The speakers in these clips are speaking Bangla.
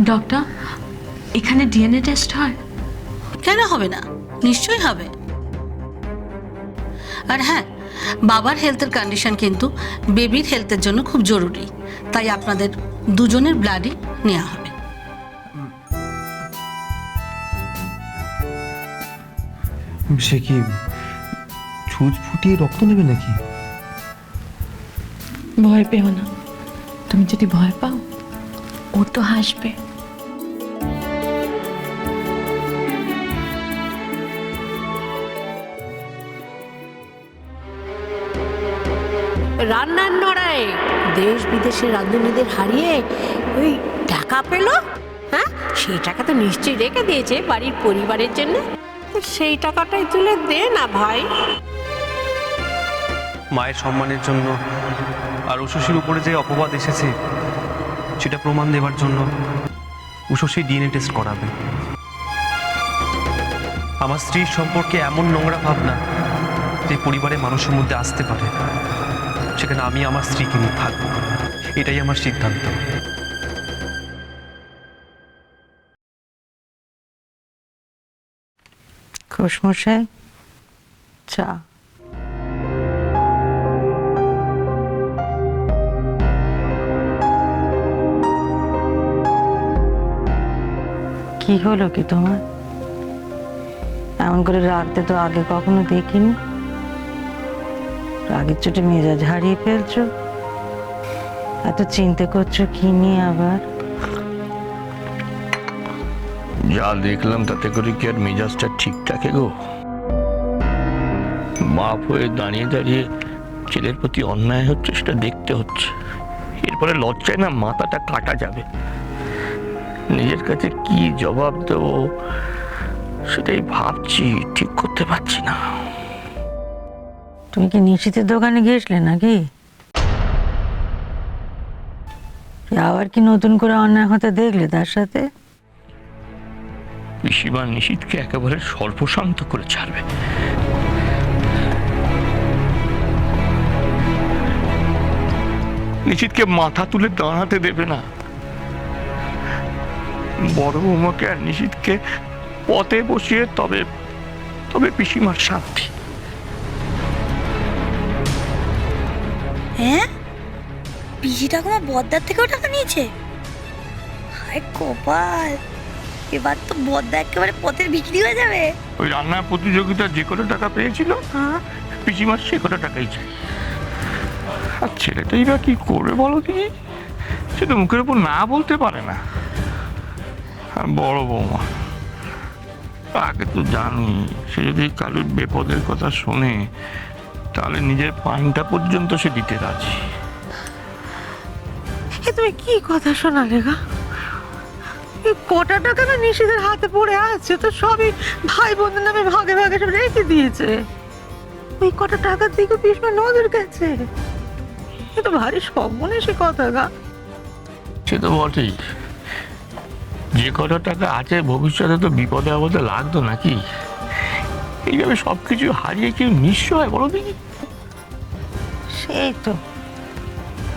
ডক্টর, এখানে ডিএনএ টেস্ট হয়? কেন হবে না, নিশ্চয়ই হবে। আর হ্যাঁ, বাবার হেলথের কন্ডিশন কিন্তু বেবির হেলথের জন্য খুব জরুরি, তাই আপনাদের দুজনের ব্লাডই নেওয়া হবে। সে কি ছুঁচ ফুটিয়ে রক্ত নেবে নাকি? ভয় পেও না, তুমি যদি ভয় পাও ও তো হাসবে। রান্নার নড়ায় দেশ বিদেশের রাঁধুনিদের হারিয়ে ওই টাকা পেল, হ্যাঁ সেই টাকা তো নিশ্চয়ই রেখে দিয়েছে বাড়ির পরিবারের জন্য। সেই টাকাটাই তুলে দে না ভাই। মায়ের সম্মানের জন্য আর উষসীর উপরে যে অপবাদ এসেছে সেটা প্রমাণ দেওয়ার জন্য উষসী ডিএনএ টেস্ট করাবে। আমার স্ত্রীর সম্পর্কে এমন নোংরা ভাবনা যে পরিবারের মানুষের মধ্যে আসতে পারে, সেখানে আমি আমার স্ত্রীকে নিয়ে থাকবো, এটাই আমার সিদ্ধান্ত। ঘোষমশাই, চা। কি হলো কি তোমার? এমন করে রাগতে তো আগে কখনো দেখিনি। রাগের চোটে মেজাজ হারিয়ে ফেলছো, এত চিন্তা করছো কি নিয়ে আবার? যা দেখলাম তাতে করে কি আর মেজাজটা ঠিক থাকে গো? বাপ হয়ে দাঁড়িয়ে দাঁড়িয়ে ছেলের প্রতি অন্যায় হচ্ছে সেটা দেখতে হচ্ছে। এরপরে লজ্জায় না মাথাটা কাটা যাবে। নিজের কাছে কি জবাব দেবো সেটাই ভাবছি, ঠিক করতে পারছি না। তুমি কি নিশিতের দোকানে গিয়েছিলে নাকি? আবার কি নতুন করে অন্যায় হতে দেখলে তার সাথে? পিসিমা নিশিতকে একেবারে সর্বশান্ত করে ছাড়বে। নিশিতকে মাথা তুলে দাঁড়াতে দেবে না। বড় বৌমাকে আর নিশিতকে পথে বসিয়ে তবে তবে পিসিমার শান্তি। হ্যাঁ, পিসি ঠাকুমা বদ্দার থেকেও টাকা নিয়েছে? হায় কপাল, এবার তো বদ্দা একেবারে পথের বিক্রি হয়ে যাবে। ওই রান্নার প্রতিযোগিতা যে কত টাকা পেয়েছিল, পিসিমার সে কত টাকাই চাই। আর ছেলেটাই বা কি করবে বলো কি? সে তো মুখের উপর না বলতে পারে না। আর বড় বৌমা তাকে তো জানি, সে যদি কালুর বিপদের কথা শোনে তাহলে নিজের পাইনটা পর্যন্ত সে দিতে রাজি। তুমি কি কথা শোনালে গা? কটা টাকা না নিশিদের হাতে পড়ে আছে, তো সবই ভাই বোনের নামে ভাগে ভাগে সব রেখে দিয়েছে। ওই কটা টাকার দিকে পিসমা নজর গেছে। এ তো ভারী সর্বনেশে কথা গা। সে তো বটেই, যে কটা টাকা আছে ভবিষ্যতে তো বিপদে আপদে লাগতো নাকি? এইভাবে সবকিছু হারিয়ে কেউ নিঃস্ব হয় বলো দেখি? সেই তো,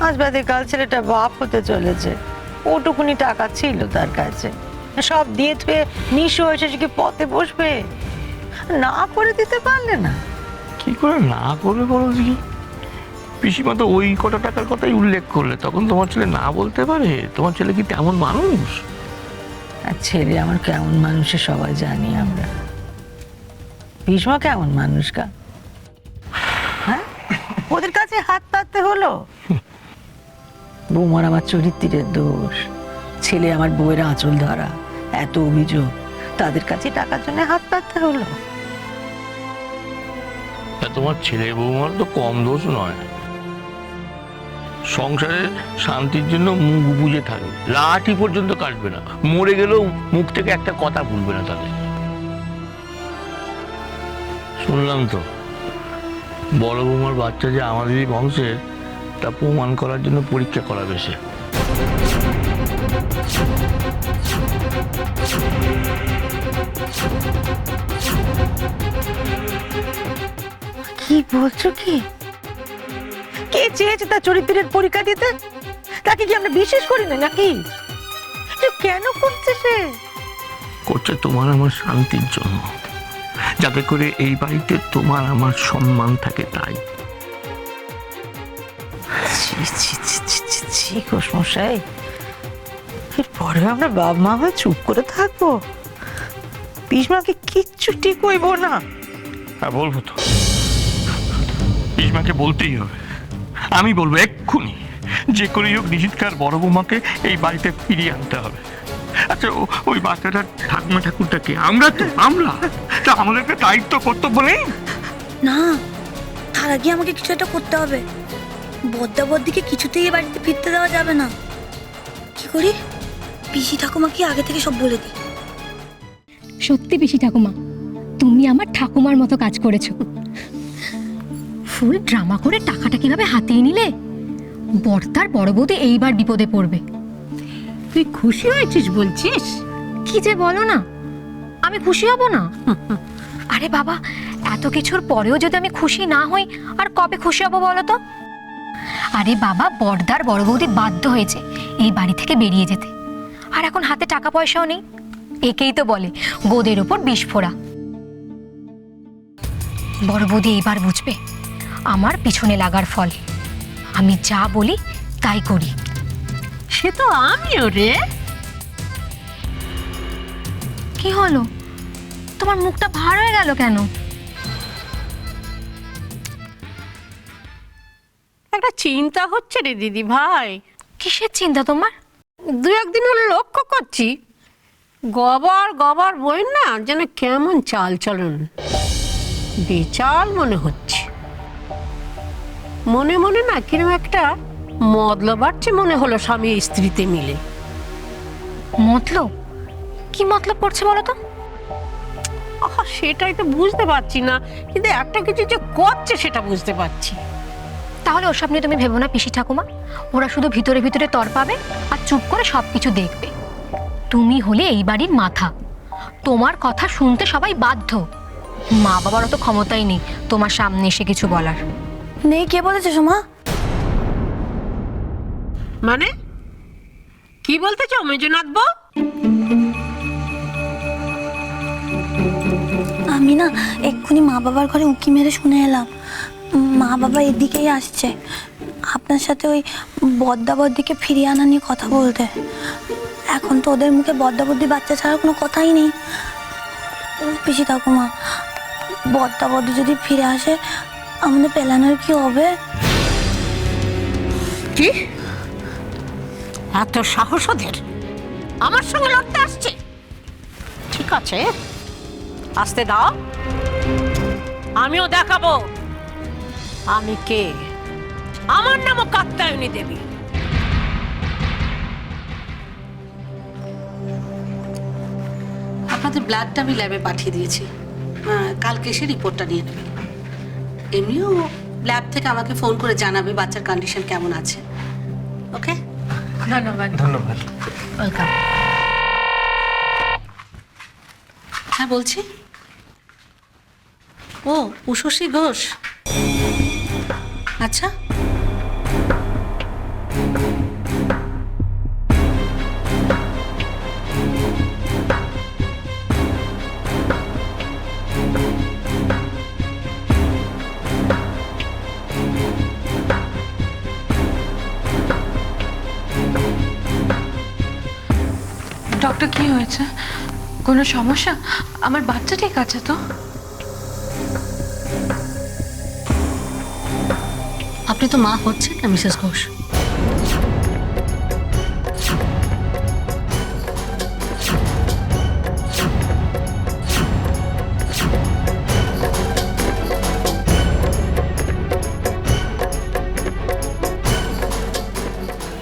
আজ বাদে কাল ছেলেটা বাপ হতে চলেছে, ওটুকুনি টাকা ছিল তার কাছে, সব দিয়ে থুয়ে নিঃস্ব হয়েছে, কি পথে বসবে? না করে দিতে পারলে না? কি করে না করবে বলো দেখি? পিসিমা তো ওই কটা টাকার কথাই উল্লেখ করলে, তখন তোমার ছেলে না বলতে পারে? তোমার ছেলে কি তেমন মানুষ? আর ছেলে আমার কেমন মানুষে সবাই জানি আমরা। ভীষ্ম কেমন মানুষ গা? হ্যাঁ, ওদের কাছে হাত পাততে হলো? বৌমার আমার চরিত্রের দোষ, ছেলে আমার বউয়ের আঁচল ধরা, এত অভিযোগ, তাদের কাছে টাকার জন্য হাত পাততে হলো? তোমার ছেলে বৌমার তো কম দোষ নয়। সংসারে শান্তির জন্য মুখ বুঝে থাকবে, লাঠি পর্যন্ত কাটবে না, মরে গেলেও মুখ থেকে একটা কথা ভুলবে না তাদের। শুনলাম তো বড় বৌমার বাচ্চা যে আমাদেরই বংশের, তা প্রমাণ করার জন্য পরীক্ষা করাবে সে। কি বলছো কি? কে চেয়েছে তার চরিত্রের পরীক্ষা দিতে? তাকে কি আমরা বিশ্বাস করি না নাকি? কেন করছে সে? করছে তোমার আমার শান্তির জন্য, যাতে করে এই বাড়িতে তোমার আমার সম্মান থাকে তাই। ছি ছি ছি ছি ছি ছি ঘোষমশাই, এরপরে আমরা বাবা মা হয়ে চুপ করে থাকবো? পিসমাকে কিচ্ছু ঠিক হইব না। হ্যাঁ বলবো তো, পিসমাকে বলতেই হবে। আমি বলবো এক্ষুনি যে করেই হোক নিশিতকার বড় বৌমাকে এই বাড়িতে ফিরিয়ে আনতে হবে। আচ্ছা ওই বাচ্চাটার ঠাকুমা ঠাকুরটাকে আমরা তা আমাদের একটা দায়িত্ব কর্তব্য নেই? না, তার আগে আমাকে কিছু একটা করতে হবে। বদ্দা বদ্দিকে কিছুতেই এ বাড়িতে ফিরতে দেওয়া যাবে না। কি করি? পিসি ঠাকুমাকে আগে থেকে সব বলে দিই। সত্যি পিসি ঠাকুমা, তুমি আমার ঠাকুমার মতো কাজ করেছো। ফুল ড্রামা করে টাকাটা কিভাবে হাতিয়ে নিলে। বর্তার বড় বৌদি এইবার বিপদে পড়বে। তুই খুশি হয়েছিস বলছিস? কি যে বলো না, আমি খুশি হব না? আরে বাবা, এত কিছুর পরেও যদি আমি খুশি না হই, আর কবে খুশি হব বলো তো? আরে বাবা, বর্দার বড় বৌদি বাধ্য হয়েছে এই বাড়ি থেকে বেরিয়ে যেতে, আর এখন হাতে টাকা পয়সাও নেই। একেই তো বলে গোদের ওপর বিষ ফোড়া। বড় বৌদি এইবার বুঝবে আমার পিছনে লাগার ফল। আমি যা বলি তাই করি। সে তো আমিও রে। কি হলো, তোমার মুখটা ভার হয়ে গেল কেন? একটা চিন্তা হচ্ছে রে দিদি ভাই। কিসের চিন্তা তোমার? দু একদিন হলো লক্ষ্য করছি গবার বই না যেন কেমন চাল চলন বেচাল মনে হচ্ছে। মনে মনে না কিরকম একটা মতলব বাড়ছে মনে হলো স্বামী স্ত্রীতে মিলে। মতলব? কি মতলব পড়ছে বলো তো? সেটাই তো বুঝতে পারছি না, কিন্তু একটা কিছু যে করছে সেটা বুঝতে পারছি। তাহলে ওসব নিয়ে তুমি ভেবো না পিসি ঠাকুমা। ওরা শুধু ভিতরে ভিতরে তর পাবে আর চুপ করে সবকিছু দেখবে। তুমি হলে এই বাড়ির মাথা, তোমার কথা শুনতে সবাই বাধ্য। মা বাবার অত ক্ষমতাই নেই তোমার সামনে এসে কিছু বলার। নেই, কে বলেছে সোমা? মানে কি বলতে চাও মেজনাথ বউ? আমি না এক্ষুনি মা বাবার ঘরে উঁকি মেরে শুনে এলাম। মা বাবা এদিকেই আসছে আপনার সাথে ওই বদ্দা বদ্দিকে ফিরিয়ে আনা নিয়ে কথা বলতে। এখন তো ওদের মুখে বদ্দা বদ্দি বাচ্চা ছাড়া কোনো কথাই নেই। পিসি ঠাকুমা, বদ্দা বদ্দি যদি ফিরে আসে আমাদের পেলানোর কি হবে? কি এত সাহস ওদের আমার সঙ্গে লড়তে আসছে? ঠিক আছে, আসতে দাও, আমিও দেখাবো আমি কে। আমার নামও কাত্যায়নী দেবী। আপনাদের ব্লাডটা আমি ল্যাবে পাঠিয়ে দিয়েছি, কালকে এসে রিপোর্টটা নিয়ে নেবে। এমনিও ল্যাব থেকে আমাকে ফোন করে জানাবে বাচ্চার কন্ডিশন কেমন আছে। ওকে, ধন্যবাদ। ধন্যবাদ। ওয়েলকাম। হ্যাঁ বলছি। ও উষসী ঘোষ, আচ্ছা। ডক্টর, কি হয়েছে? কোনো সমস্যা? আমার বাচ্চা ঠিক আছে তো? আপনি তো মা হচ্ছেন না মিসেস ঘোষ।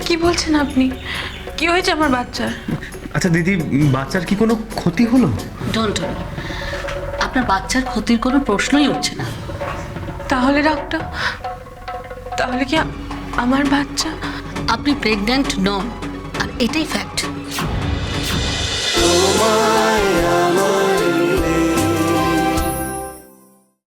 কি বলছেন আপনি? কি হয়েছে আমার বাচ্চার? আচ্ছা দিদি, বাচ্চার কি কোনো ক্ষতি হলো? ডোন্ট ওয়ারি, আপনার বাচ্চার ক্ষতির কোনো প্রশ্নই উঠছে না। তাহলে ডক্টর, তাহলে কি আমার বাচ্চা? আপনি প্রেগন্যান্ট নন, আর এটাই ফ্যাক্ট। তোমার